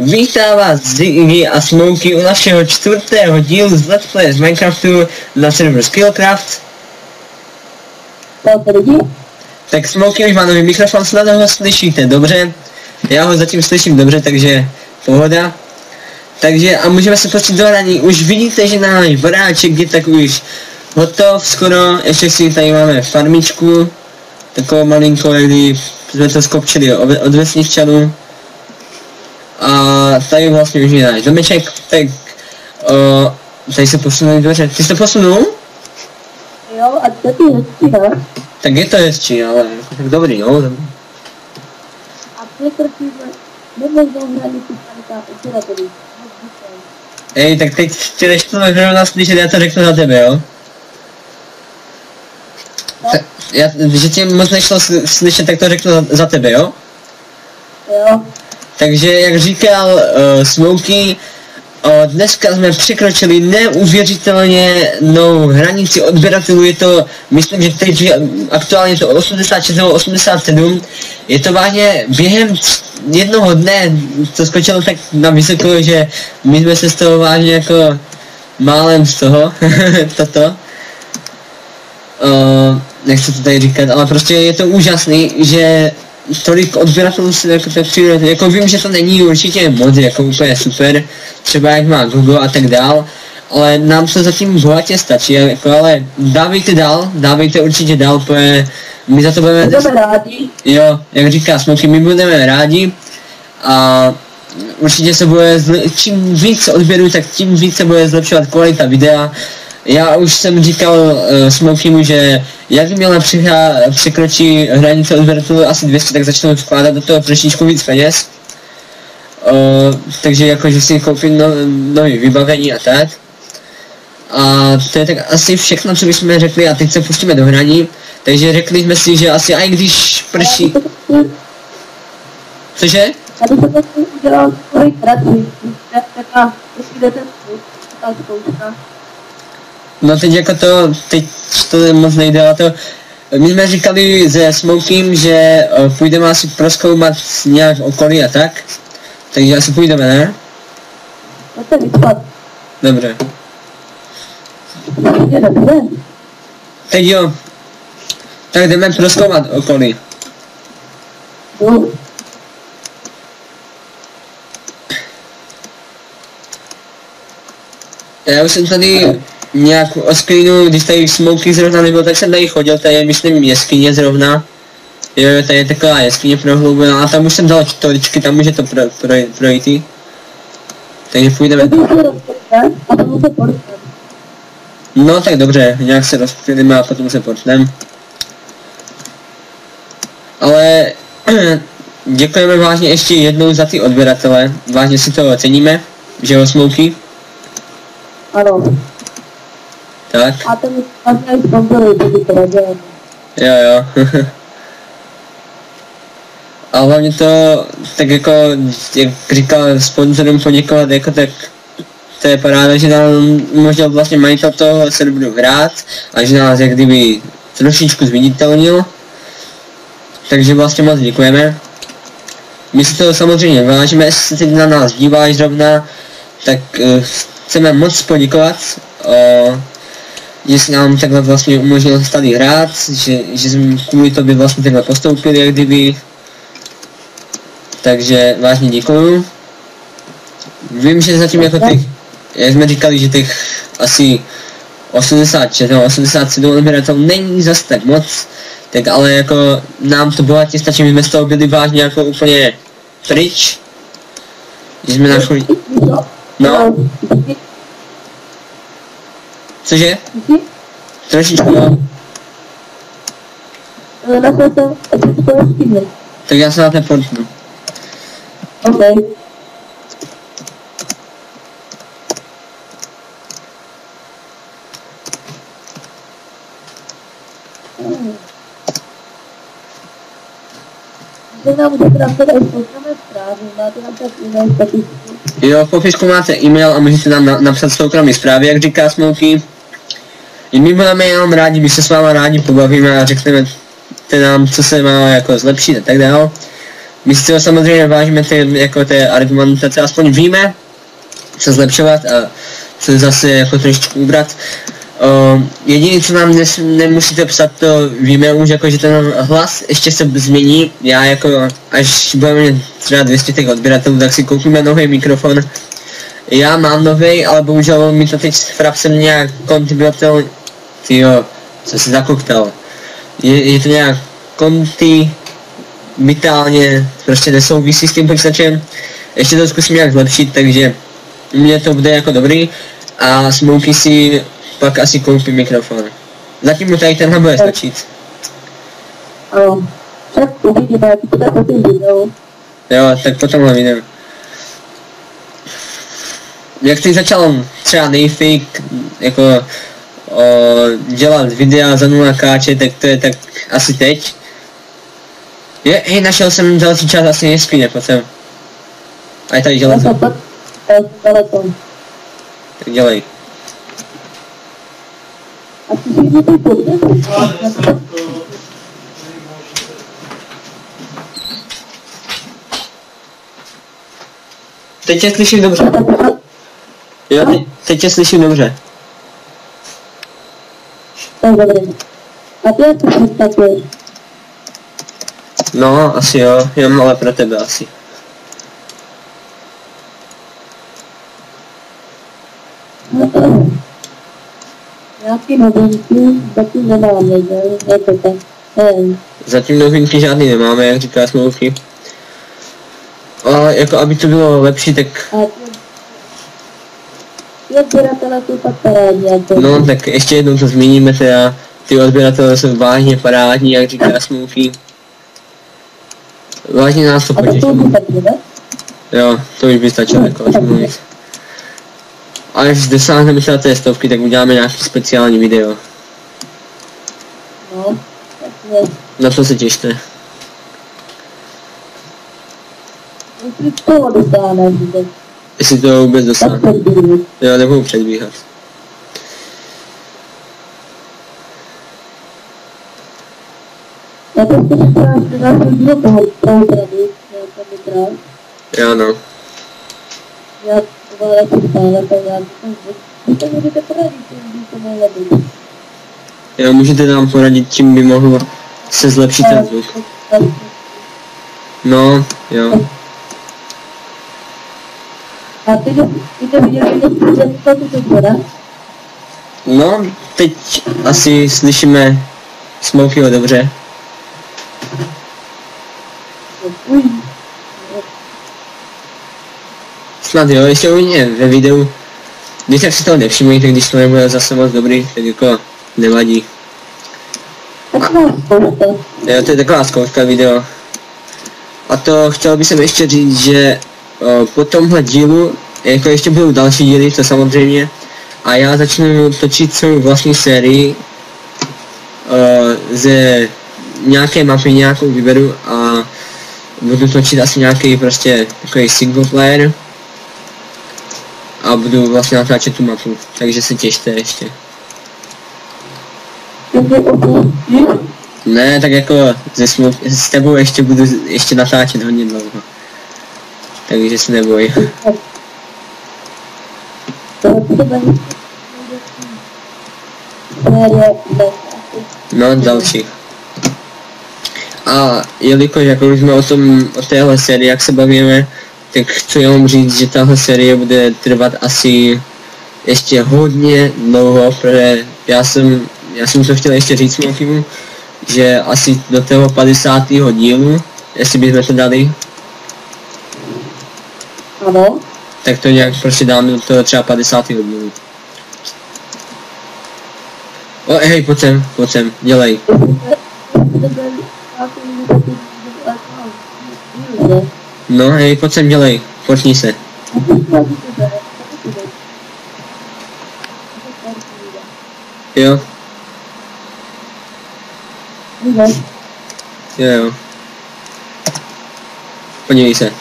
Vítá vás Ziggy a Smokey u našeho 4. dílu z Let's Play z Minecraftu na serveru Skillcraft. Tak Smokey už má nový mikrofon, snad ho slyšíte dobře. Já ho zatím slyším dobře, takže pohoda. Takže a můžeme se pustit do hraní. Už vidíte, že náš vodáček je tak už hotov skoro. Ještě si tady máme farmičku. Takovou malinkou, kdy jsme to skopčili od vesničanů. A tady vlastně už je náš domeček, tak tady se posunuli dveře. Ty jsi to posunul? Jo, a to je hezčí, ne? Tak je to hezčí, ale tak dobrý, jo. A překročíme nemožnou hranici tady. Ej, tak teď chceš to zrovna slyšet, já to řeknu za tebe, jo? No. Že tě moc nešlo slyšet, tak to řeknu za tebe, jo? Jo. Takže, jak říkal Smokey, dneska jsme překročili neuvěřitelně novou hranici odběratelů, je to, myslím, že teď aktuálně to 86 nebo 87, je to vážně během jednoho dne, to skočilo tak na vysoko, že my jsme se z toho vážně jako málem z toho, toto. Nechci to tady říkat, ale prostě je to úžasný, že tolik odběratelů se jako to přijde, jako vím, že to není určitě moc jako úplně super, třeba jak má Google a tak dál, ale nám to zatím bohatě stačí, jako, ale dávejte určitě dál, protože my za to budeme rádi. Jo, jak říká Smokey, my budeme rádi a určitě se bude, čím víc odběrů, tak tím víc se bude zlepšovat kvalita videa. Já už jsem říkal Smokeymu, že jakmile překročí hranice odběratelů asi 200, tak začnou vkládat do toho trošičku víc peněz. Takže jakože si koupím nový vybavení a tak. A to je tak asi všechno, co bychom řekli a teď se pustíme do hraní. Takže řekli jsme si, že asi i když prší... Cože? Já bych to taky udělal kolikrát, taká, jestli jdete ta zkouška. No teď jako teď to moc nejde, ale to... My jsme říkali se Smokym, že půjdeme asi prozkoumat nějak okolí a tak. Takže asi půjdeme, ne? No to je vypad. Dobře. Teď jo. Tak jdeme prozkoumat okolí. Já už jsem tady nějak o screenu, když tady Smokey zrovna nebyl, tak jsem tady chodil, tady je myslím jeskyně zrovna. Jo, tady je taková jeskyně prohloubená a tam už jsem dal čtoričky, tam může to projít. Takže půjdeme. No tak dobře, nějak se rozptýlíme a potom se portneme. Ale děkujeme vážně ještě jednou za ty odběratele, vážně si to oceníme, že jo Smokey? Ano. Tak. A ten vlastně i sponzorují, kdyby to nedělali. Jo. A hlavně to, tak jako, jak říkal sponzorům poděkovat, jako tak, to je paráda, že nám umožnil vlastně majitel toho serveru hrát a že nás jak kdyby trošičku zviditelnil. Takže vlastně moc děkujeme. My si to samozřejmě vážíme, jestli se teď na nás díváš zrovna, tak chceme moc poděkovat, že jsi nám takhle vlastně umožnil tady hrát, že jsme kvůli tobě vlastně takhle postoupili, jak kdyby. Takže vážně děkuju. Vím, že zatím jako těch, jak jsme říkali, že těch asi 86 nebo 87 odběratelů není zas tak moc, tak ale jako nám to bohatě stačí, my jsme z toho byli vážně jako úplně pryč. Že jsme našli... No? Cože? Trošičku, no. Tak já se na ten portnu. OK. Jo, v popisku máte e-mail a můžete nám napsat soukromý zprávy, jak říká Smokey. I my budeme jenom rádi, my se s váma rádi pobavíme a řekneme nám, co se má jako zlepšit a tak dále. My si to samozřejmě vážíme jako té argumentace, aspoň víme, co zlepšovat a co zase jako trošičku ubrat. Jediné, co nám dnes nemusíte psat, to víme už, jako, že ten hlas ještě se změní. Já jako, až budeme mít třeba 200 těch odběratelů, tak si koupíme nový mikrofon. Já mám nový, ale bohužel mi to teď s frapsem nějak kontinuatel. Tyjo, co se zakoktal. Je to nějak vitálně prostě nesouvisí s tím počítačem. Ještě to zkusím nějak zlepšit, takže mně to bude jako dobrý. A Smokey si pak asi koupí mikrofon. Zatím mu tady tenhle bude stačit. Ano. Tak uvidíme, jak to bude po tím videu. Jo, tak po tomhle videu. Jak ty začal třeba nejfake, jako dělat videa za 0K, tak to je tak asi teď. Hej, našel jsem další čas, asi nespí, nepojď sem. A je tady železo. Tak dělej. A ty si mi to půjde? Teď tě slyším dobře. Jo, teď tě slyším dobře. Tak dobré. A ty jak to představuješ? No, asi jo, jenom ale pro tebe asi. Nějaký novinky zatím nemáme, že? Je to tak. Zatím novinky žádný nemáme, jak říká Smokey. Ale jako aby to bylo lepší, tak... A ty odběratele jsou tak parádní, jako... No, tak ještě jednou to zmíníme teda. Ty odběratele jsou vážně parádní, jak říká Smokey. Vážně nás to A to potěší. jsou taky, ne? Jo, to už by stačilo jako až mluvit. Až dosáhneme třeba té stovky, tak uděláme nějaký speciální video. No, tak je. Na to se těšte. Jestli toho dosáhneš, že? Jestli to vůbec Tak dosáhne. předbíru. Jo, nebudu předbíhat. Já to si říkám, že nás do toho proutrady, nějaká mitra. Jo, no. Já to byla lepší stále, tak já to můžete poradit, čím by to mohlo být. Jo, můžete nám poradit, čím by mohlo se zlepšit ten zvuk. No, jo. A ty to viděli, že to tu ne? No, teď asi slyšíme Smokeyho dobře. Snad jo, ještě uvidíme ve videu. Když tak si toho nevšimujte, když to nebude zase moc dobrý, tak jako nevadí. Taková spousta. Jo, to je taková zkouška video. A to chtěl bych ještě říct, že po tomhle dílu, jako ještě budou další díly, to samozřejmě. A já začnu točit svou vlastní sérii ze nějaké mapy, nějakou vyberu a budu točit asi nějaký prostě takový single player. A budu vlastně natáčet tu mapu, takže se těšte ještě. Ne, tak jako s tebou ještě budu ještě natáčet hodně dlouho. Takže se neboj. No, další. A jelikož jako už jsme o téhle sérii, jak se bavíme, tak chci jenom říct, že tahle série bude trvat asi ještě hodně dlouho, protože já jsem to chtěl ještě říct Smokeymu, že asi do toho 50. dílu, jestli bychom to dali, Ano. tak to nějak prostě dáme do toho třeba 50. dílu. O, hej, pojď sem, dělej. No, hej, pojď sem, dělej, počni se. Jo, jo. Podívej se.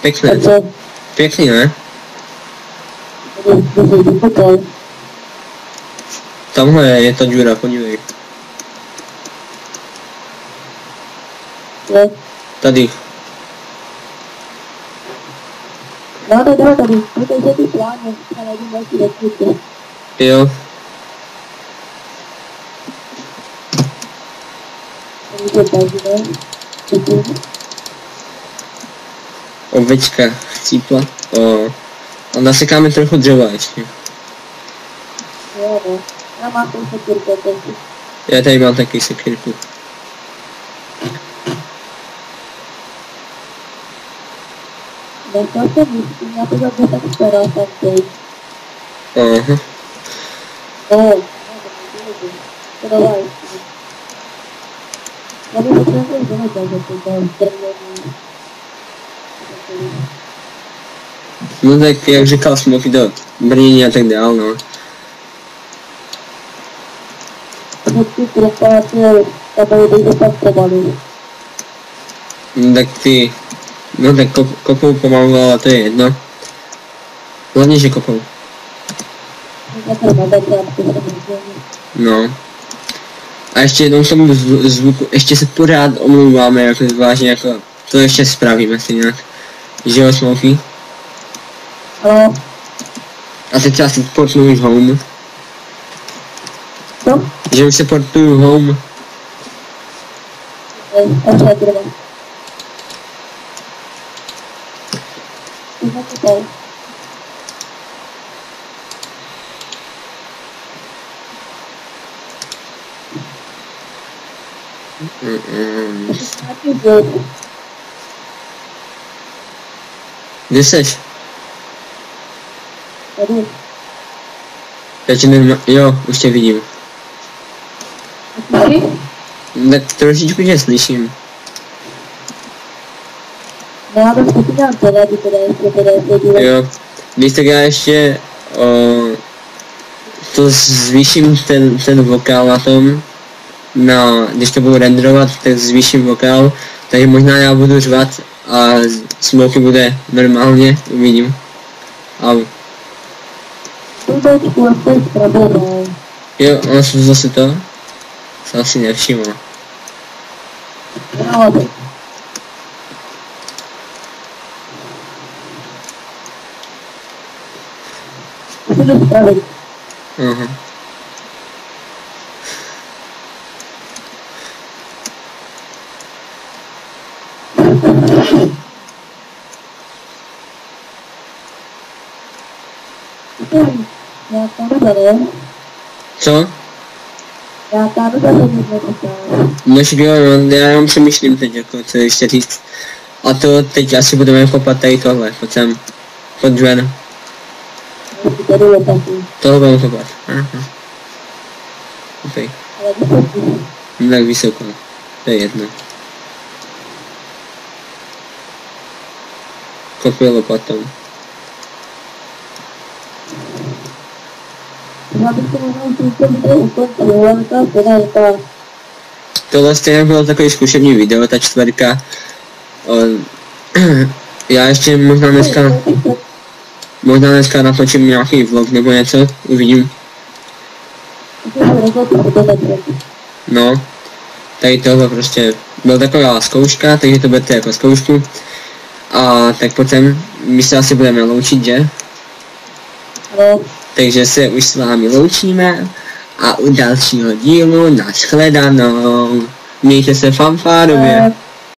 Pěkné, pěkný, ne? Tamhle je ta díra, podívej. Je. Tady. Dáme tady, protože ty plány, ale najdu další rekruty. Jo. Ovečka chcípla. A nasekáme trochu dřeva ještě. Jo, no. Já mám ten sekirku, takže. Já tady mám taky sekirku. Nechal jsem místí, na to zabře tak stará tam teď. Aha. No, to dává ještě. Já bych potřeboval dohodnout, že to tam trvání. No tak jak říkal Smoky do brnění a tak dál, no. Vždycky propátil, aby lidi pak probali. No tak ty... No tak kopou pomalu, ale to je jedno. Hlavně, že kopou. No. A ještě jednou k tomu zvuku, ještě se pořád omlouváme, jako vážně, jako... To ještě spravíme si nějak. Že jo, Smoky? No. A teď já si portnuji home. Co? Že už se portuju home. A co je to? Zakupal. Kde seš? Tady. Já tě jo, už tě vidím. Tady? Tak trošičku tě slyším. No, já bych skupinám televizí, teda ještě Jo, víš, tak já ještě to zvýším ten vokál na tom, když to budu renderovat, tak zvýším vokál, takže možná já budu řvat a Smoky bude normálně, uvidím. Au. Jo, ono se zase to? Se asi nevšiml. No, musím to spravit. Aha. Já tam zadám. Co? Já tam zadám jednou. No však jo, no, já jenom přemýšlím teď, jako, co ještě říct. A to teď asi budeme kopat tady tohle, pojď sem. Pod dřven. Tady je taky. Tohle budeme kopat. Aha. Okay. Ale vysoký. No tak vysoko. To je jedno. Kopuji lopatou. Já bych to mohla úplně ukončit, ale ta teda je ta. Tohle stejně bylo takový zkušební video, ta čtvrka. Já ještě možná dneska natočím nějaký vlog nebo něco, uvidím. No, tady tohle prostě byla taková zkouška, takže to budete jako zkoušku. A tak potom my se asi budeme loučit, že? No. Takže se už s vámi loučíme a u dalšího dílu nashledanou. Mějte se fanfárově.